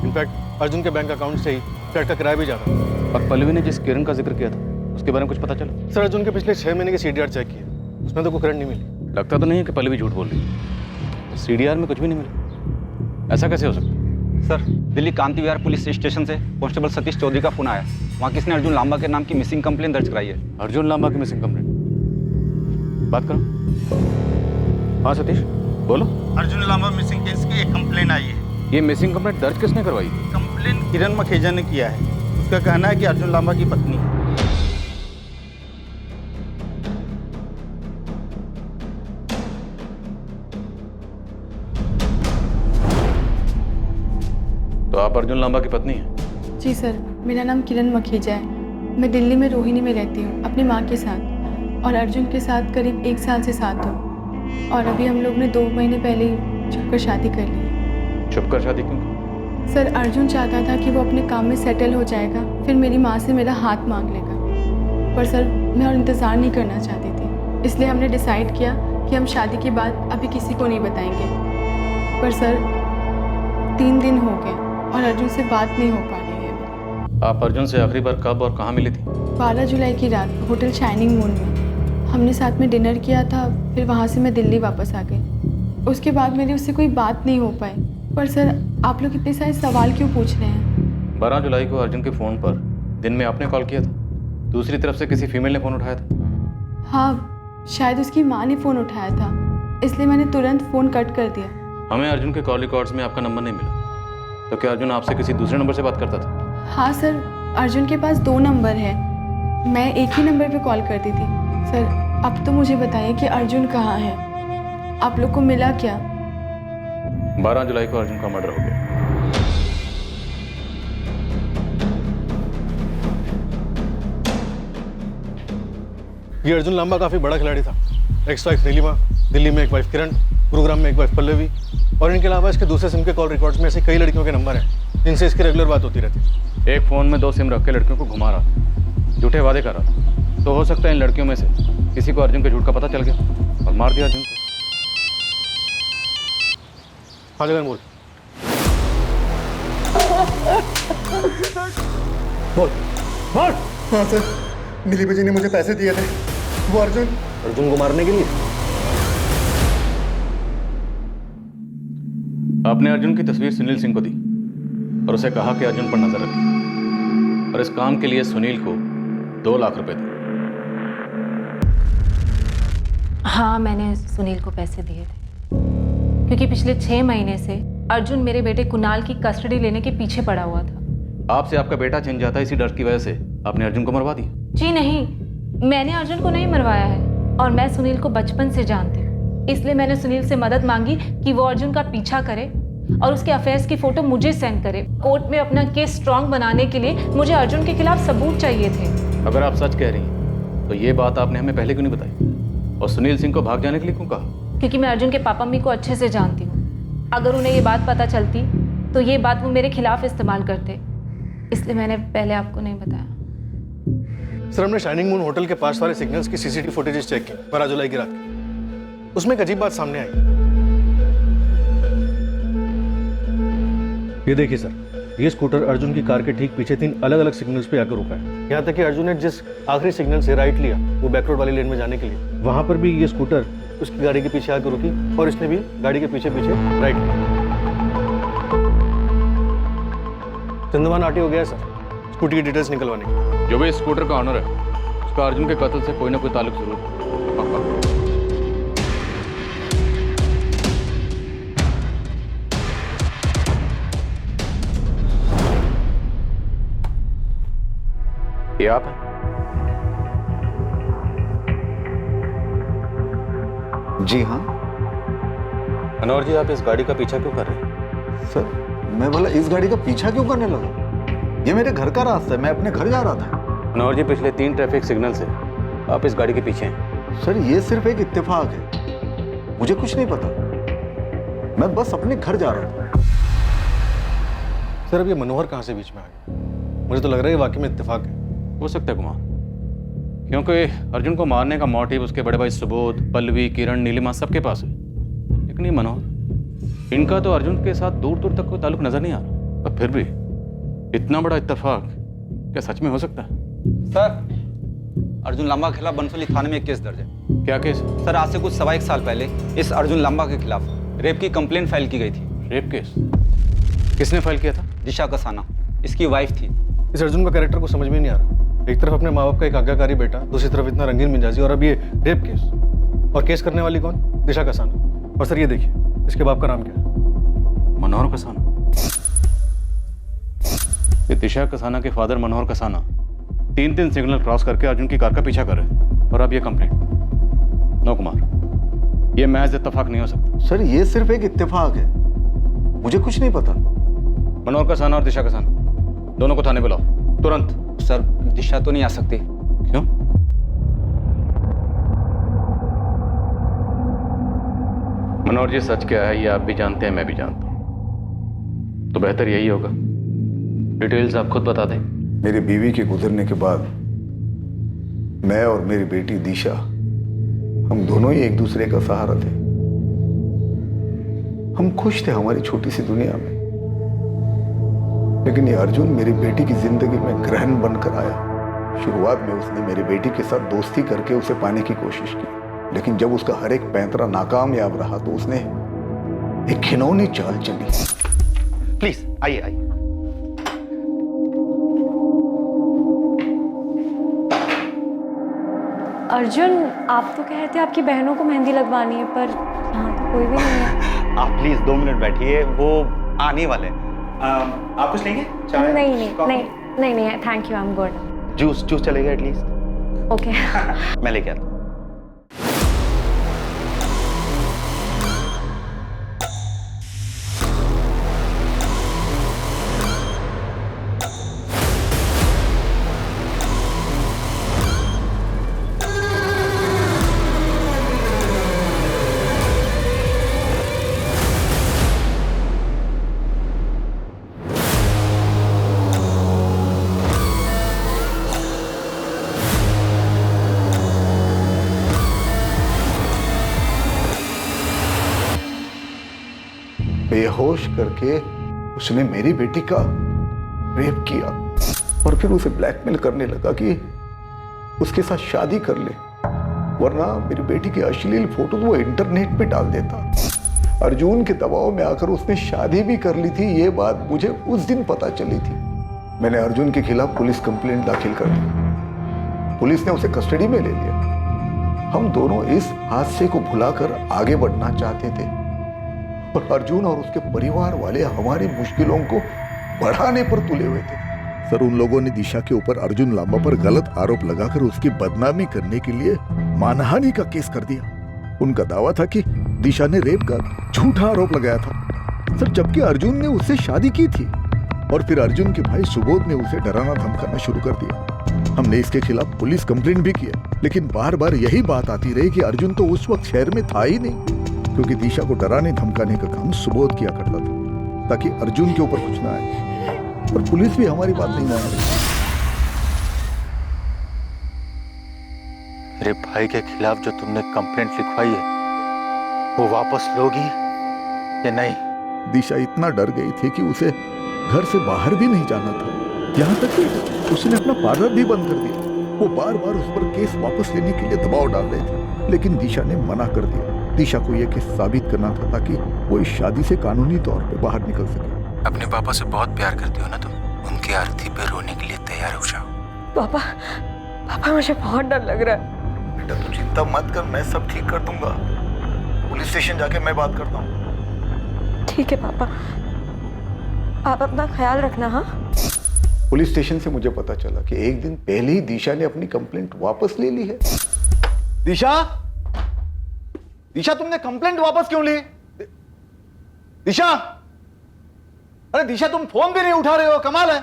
इनफैक्ट अर्जुन के बैंक अकाउंट से ही फ्लैट का किराया भी जाता है। और पल्लवी ने जिस किरण का जिक्र किया था उसके बारे में कुछ पता चला? सर, अर्जुन के पिछले 6 महीने के CDR चेक किए, उसमें तो कोई करंट नहीं मिली। लगता तो नहीं है कि पल्लवी झूठ बोल रही। CDR में कुछ भी नहीं मिला। ऐसा कैसे हो सकता? सर, दिल्ली कांति विहार पुलिस स्टेशन से कांस्टेबल सतीश चौधरी का फोन आया। वहाँ किसने अर्जुन लांबा के नाम की मिसिंग कंप्लेन दर्ज कराई है। अर्जुन लांबा की मिसिंग कंप्लेन? बात करो। हाँ सतीश बोलो। अर्जुन लांबा मिसिंग केस की एक कंप्लेन आई है। ये मिसिंग कंप्लेंट दर्ज किसने करवाई? कंप्लेन किरण मखेजा ने किया है। उसका कहना है कि अर्जुन लांबा की पत्नी है। तो आप अर्जुन लांबा की पत्नी हैं? जी सर, मेरा नाम किरण मखेजा है। मैं दिल्ली में रोहिणी में रहती हूँ अपनी माँ के साथ, और अर्जुन के साथ करीब 1 साल से साथ हूँ। और अभी हम लोग ने 2 महीने पहले ही छुपकर शादी कर ली है। छुपकर शादी क्यों? सर, अर्जुन चाहता था कि वो अपने काम में सेटल हो जाएगा, फिर मेरी माँ से मेरा हाथ मांग लेगा। पर सर, मैं और इंतज़ार नहीं करना चाहती थी, इसलिए हमने डिसाइड किया कि हम शादी की बात अभी किसी को नहीं बताएंगे। पर सर, 3 दिन हो गए और अर्जुन से बात नहीं हो पा रही है। आप अर्जुन से आखिरी बार कब और कहाँ मिली थी? 12 जुलाई की रात होटल शाइनिंग मून में हमने साथ में डिनर किया था। फिर वहाँ से मैं दिल्ली वापस आ गई। उसके बाद मेरी उससे कोई बात नहीं हो पाई। पर सर, आप लोग इतने सारे सवाल क्यों पूछ रहे हैं? 12 जुलाई को अर्जुन के फ़ोन पर दिन में आपने कॉल किया था, दूसरी तरफ से किसी फीमेल ने फ़ोन उठाया था। हाँ, शायद उसकी माँ ने फ़ोन उठाया था, इसलिए मैंने तुरंत फ़ोन कट कर दिया। हमें अर्जुन के कॉल रिकॉर्ड्स में आपका नंबर नहीं मिला, तो क्या अर्जुन आपसे किसी दूसरे नंबर से बात करता था? हाँ सर, अर्जुन के पास 2 नंबर है, मैं एक ही नंबर पे कॉल करती थी। सर, अब तो मुझे बताइए कि अर्जुन कहाँ है? आप लोग को मिला क्या? 12 जुलाई को अर्जुन का मर्डर हो गया। ये अर्जुन लांबा काफी बड़ा खिलाड़ी था। एक्स वाइफ नीलिमा, दिल्ली में एक वाइफ किरण, गुरुग्राम में एक वाइफ पल्लवी, और इनके अलावा इसके दूसरे सिम के कॉल रिकॉर्ड्स में ऐसे कई लड़कियों के नंबर हैं जिनसे इसकी रेगुलर बात होती रहती। एक फ़ोन में 2 सिम रख के लड़कियों को घुमा रहा था, झूठे वादे कर रहा था। तो हो सकता है इन लड़कियों में से किसी को अर्जुन के झूठ का पता चल गया और मार दिया अर्जुन को। हाँ जगन बोल। बोल बोल। हाँ सर, नीलिमा जी ने मुझे पैसे दिए थे, वो अर्जुन को मारने के लिए। आपने अर्जुन की तस्वीर सुनील सिंह को दी और उसे कहा कि अर्जुन पर नजर रखें, और इस काम के लिए सुनील को 2 लाख रुपए दिए। हाँ, मैंने सुनील को पैसे दिए थे क्योंकि पिछले 6 महीने से अर्जुन मेरे बेटे कुणाल की कस्टडी लेने के पीछे पड़ा हुआ था। आपसे आपका बेटा छिन जाता, इसी डर की वजह से आपने अर्जुन को मरवा दिया? जी नहीं, मैंने अर्जुन को नहीं मरवाया है, और मैं सुनील को बचपन से जानती हूँ, इसलिए मैंने सुनील से मदद मांगी कि वो अर्जुन का पीछा करे और उसके अफेयर्स की फोटो मुझे सेंड करे। कोर्ट में अपना केस स्ट्रांग बनाने के लिए मुझे अर्जुन के खिलाफ सबूत चाहिए थे। अगर आप सच कह रही हैं तो ये बात आपने हमें पहले क्यों नहीं बताई? और सुनील सिंह को भाग जाने के लिए क्यों कहा? क्योंकि मैं अर्जुन के पापा मम्मी को अच्छे से जानती हूँ। अगर उन्हें ये बात पता चलती तो ये बात वो मेरे खिलाफ इस्तेमाल करते, इसलिए मैंने पहले आपको नहीं बताया। सर, हमने शाइनिंग मून होटल के पास वाले सिग्नल्स की सीसीटीवी फुटेजेस चेक की 12 जुलाई की रात की। उसमें एक अजीब बात सामने आई। ये देखिए सर, ये स्कूटर अर्जुन की कार के ठीक पीछे 3 अलग अलग सिग्नल्स पे आकर रुका है। यहाँ तक कि अर्जुन ने जिस आखिरी सिग्नल से राइट लिया वो बैक रोड वाली लेन में जाने के लिए, वहां पर भी ये स्कूटर उसकी गाड़ी के पीछे आकर रुकी और इसने भी गाड़ी के पीछे पीछे राइट लिया। चंदवान आटी हो गया सर स्कूटी की डिटेल्स निकलवाने की। जो भी स्कूटर का ऑनर है उसका अर्जुन के कत्ल से कोई ना कोई ताल्लुक जरूर है। ये आप हैं? जी हाँ। मनोहर जी, आप इस गाड़ी का पीछा क्यों कर रहे हैं? सर, मैं बोला इस गाड़ी का पीछा क्यों करने लगा? ये मेरे घर का रास्ता है, मैं अपने घर जा रहा था। मनोहर जी, पिछले 3 ट्रैफिक सिग्नल से आप इस गाड़ी के पीछे हैं। सर, ये सिर्फ एक इत्तेफाक है, मुझे कुछ नहीं पता, मैं बस अपने घर जा रहा था। सर, अब ये मनोहर कहाँ से बीच में आ गया? मुझे तो लग रहा है ये वाकई में इत्तेफाक है। हो सकता है कुमार, क्योंकि अर्जुन को मारने का मोटिव उसके बड़े भाई सुबोध, पल्लवी, किरण, नीलिमा सबके पास है, लेकिन ये मनोहर, इनका तो अर्जुन के साथ दूर दूर तक कोई ताल्लुक नजर नहीं आ रहा। पर फिर भी इतना बड़ा इत्तेफाक क्या सच में हो सकता है? सर, अर्जुन लांबा के खिलाफ बनसोली थाने में एक केस दर्ज है। क्या केस? सर, आज से कुछ 1.25 साल पहले इस अर्जुन लांबा के खिलाफ रेप की कंप्लेंट फाइल की गई थी। Rape case? किसने फाइल किया था? दिशा कसाना, इसकी वाइफ थी। इस अर्जुन का कैरेक्टर को समझ में नहीं आ रहा। एक तरफ अपने माँ बाप का एक आज्ञाकारी बेटा, दूसरी तरफ इतना रंगीन मिजाजी, और अब ये रेप केस। और केस करने वाली कौन? दिशा कसाना। और सर ये देखिए, इसके बाप का नाम क्या है? मनोहर कसाना। ये दिशा कसाना के फादर मनोहर कसाना 3 सिग्नल क्रॉस करके अर्जुन की कार का पीछा कर रहे हैं, और अब ये कंप्लेंट। नो कुमार, ये महज इत्तेफाक नहीं हो सकता। सर ये सिर्फ एक इत्तेफाक है, मुझे कुछ नहीं पता। मनोहर कसाना और दिशा कसाना दोनों को थाने बुलाओ तुरंत। सर दिशा तो नहीं आ सकती। क्यों? मनोहर जी, सच क्या है ये आप भी जानते हैं, मैं भी जानता हूं, तो बेहतर यही होगा डिटेल्स आप खुद बता दें। मेरी बीवी के गुजरने के बाद मैं और मेरी बेटी दिशा, हम दोनों ही एक दूसरे का सहारा थे। हम खुश थे हमारी छोटी सी दुनिया में, लेकिन ये अर्जुन मेरी बेटी की जिंदगी में ग्रहण बनकर आया। शुरुआत में उसने मेरी बेटी के साथ दोस्ती करके उसे पाने की कोशिश की, लेकिन जब उसका हर एक पैंतरा नाकामयाब रहा तो उसने एक घिनौनी चाल चली। प्लीज आइए आइए। अर्जुन, आप तो कह रहे थे आपकी बहनों को मेहंदी लगवानी है, पर यहाँ तो कोई भी नहीं है। आप प्लीज 2 मिनट बैठिए, वो आने वाले हैं। आप कुछ लेंगे? चाय? नहीं, thank you, I am good. Juice चलेगा एटलीस्ट? ओके। मैं लेके आता हूँ। बेहोश करके उसने मेरी बेटी का रेप किया और फिर उसे ब्लैकमेल करने लगा कि उसके साथ शादी कर ले, वरना मेरी बेटी की अश्लील फोटो वो इंटरनेट पे डाल देता। अर्जुन के दबाव में आकर उसने शादी भी कर ली थी, ये बात मुझे उस दिन पता चली थी। मैंने अर्जुन के खिलाफ पुलिस कंप्लेंट दाखिल कर दी। पुलिस ने उसे कस्टडी में ले लिया। हम दोनों इस हादसे को भुलाकर आगे बढ़ना चाहते थे और अर्जुन और उसके परिवार वाले हमारी मुश्किलों को बढ़ाने पर तुले हुए थे। सर, उन लोगों ने दिशा के ऊपर अर्जुन लांबा पर गलत आरोप लगाकर उसकी बदनामी करने के लिए मानहानि का केस कर दिया। उनका दावा था कि दिशा ने रेप का झूठा आरोप लगाया था सर, जबकि अर्जुन ने उससे शादी की थी। और फिर अर्जुन के भाई सुबोध ने उसे डराना धमकाना शुरू कर दिया। हमने इसके खिलाफ पुलिस कंप्लेंट भी किया, लेकिन बार बार यही बात आती रही कि अर्जुन तो उस वक्त शहर में था ही नहीं, क्योंकि दिशा को डराने धमकाने का काम सुबोध किया करता था ताकि अर्जुन के ऊपर कुछ ना आए। और पुलिस भी हमारी बात नहीं मान रही। मेरे भाई के खिलाफ जो तुमने कंप्लेंट लिखवाई है वो वापस लोगी या नहीं? दिशा इतना डर गई थी कि उसे घर से बाहर भी नहीं जाना था, यहाँ तक कि उसने अपना पार्लर भी बंद कर दिया। वो बार बार उस पर केस वापस लेने के लिए दबाव डाल रहे थे, लेकिन दिशा ने मना कर दिया। दिशा को यह केस साबित करना था ताकि वो इस शादी से कानूनी तौर पे बाहर निकल सके। अपने पापा से बहुत प्यार करती हो ना तुम, उनकी अर्थी पे रोने के लिए तैयार हो जाओ। पापा मुझे बहुत डर लग रहा है। बेटा तू चिंता मत कर, मैं सब ठीक कर दूंगा। पुलिस स्टेशन जाके मैं बात करता हूँ। ठीक है पापा, आप अपना ख्याल रखना। हाँ, पुलिस स्टेशन से मुझे पता चला कि एक दिन पहले ही दिशा ने अपनी कंप्लेंट वापस ले ली है। दिशा तुमने कंप्लेंट वापस क्यों ली? दिशा, अरे दिशा तुम फोन भी नहीं उठा रहे हो, कमाल है।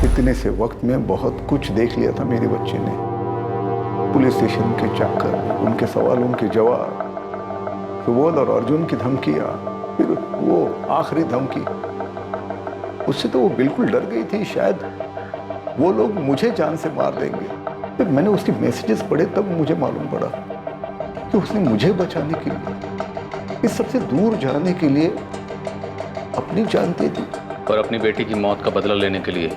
इतने से वक्त में बहुत कुछ देख लिया था मेरे बच्चे ने। पुलिस स्टेशन के चक्कर, उनके सवाल, उनके जवाब, सुबोध और अर्जुन की धमकियां, फिर वो आखिरी धमकी, उससे तो वो बिल्कुल डर गई थी। शायद वो लोग मुझे जान से मार देंगे। जब मैंने उसके मैसेजेस पढ़े तब मुझे मालूम पड़ा कि उसने मुझे बचाने के लिए, इस सबसे दूर जाने के लिए अपनी जान दे दी। और अपनी बेटी की मौत का बदला लेने के लिए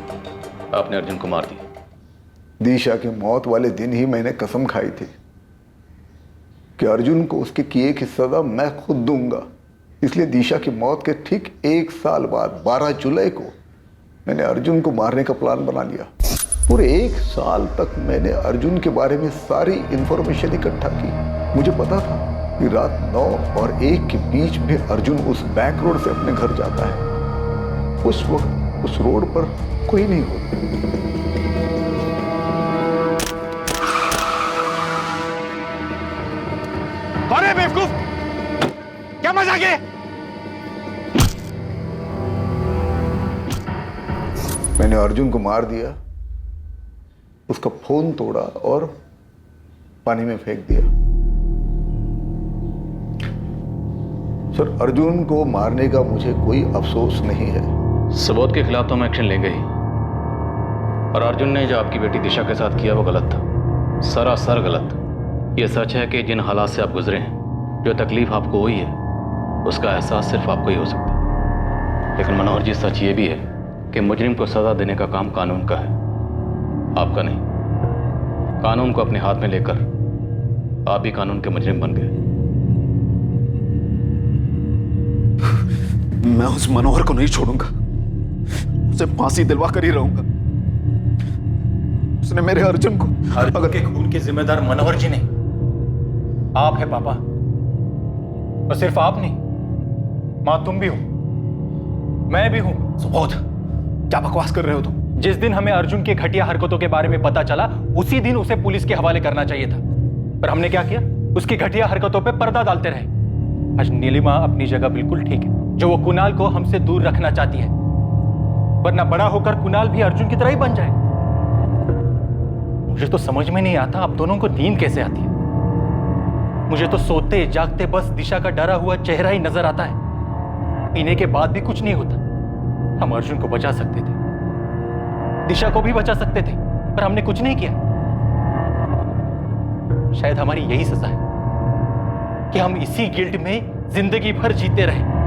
आपने अर्जुन को मार दिया। दिशा की मौत वाले दिन ही मैंने कसम खाई थी कि अर्जुन को उसके किए की सजा मैं खुद दूंगा। इसलिए दिशा की मौत के ठीक 1 साल बाद 12 जुलाई को मैंने अर्जुन को मारने का प्लान बना लिया। पूरे 1 साल तक मैंने अर्जुन के बारे में सारी इंफॉर्मेशन इकट्ठा की। मुझे पता था कि रात 9 और 1 के बीच में अर्जुन उस बैक रोड से अपने घर जाता है। उस वक्त उस रोड पर कोई नहीं होता। कौन है बेवकूफ? क्या मजाक है? मैंने अर्जुन को मार दिया, उसका फोन तोड़ा और पानी में फेंक दिया। सर, अर्जुन को मारने का मुझे कोई अफसोस नहीं है। सबूत के खिलाफ तो हम एक्शन लेंगे ही, और अर्जुन ने जो आपकी बेटी दिशा के साथ किया वो गलत था, सरासर गलत। ये सच है कि जिन हालात से आप गुजरे हैं, जो तकलीफ आपको हुई है, उसका एहसास सिर्फ आपको ही हो सकता है। लेकिन मनोहर जी, सच ये भी है कि मुजरिम को सजा देने का काम कानून का है, आपका नहीं। कानून को अपने हाथ में लेकर आप भी कानून के मुजरिम बन गए। मैं उस मनोहर को नहीं छोड़ूंगा, उसे फांसी दिलवा कर ही रहूंगा। उसने मेरे अर्जुन को अर्जुन के खून के जिम्मेदार मनोहर जी नहीं, आप है पापा। और सिर्फ आप नहीं, मां तुम भी हो, मैं भी हूं। सुबोध, क्या बकवास कर रहे हो तुम? जिस दिन हमें अर्जुन की घटिया हरकतों के बारे में पता चला, उसी दिन उसे पुलिस के हवाले करना चाहिए था, पर हमने क्या किया? उसकी घटिया हरकतों पे पर्दा डालते रहे। आज नीलिमा अपनी जगह बिल्कुल ठीक है, जो वो कुणाल को हमसे दूर रखना चाहती है, वरना बड़ा होकर कुणाल भी अर्जुन की तरह ही बन जाए। मुझे तो समझ में नहीं आता आप दोनों को नींद कैसे आती है। मुझे तो सोते जागते बस दिशा का डरा हुआ चेहरा ही नजर आता है। पीने के बाद भी कुछ नहीं होता। हम अर्जुन को बचा सकते थे, दिशा को भी बचा सकते थे, पर हमने कुछ नहीं किया। शायद हमारी यही सजा है कि हम इसी गिल्ट में जिंदगी भर जीते रहे।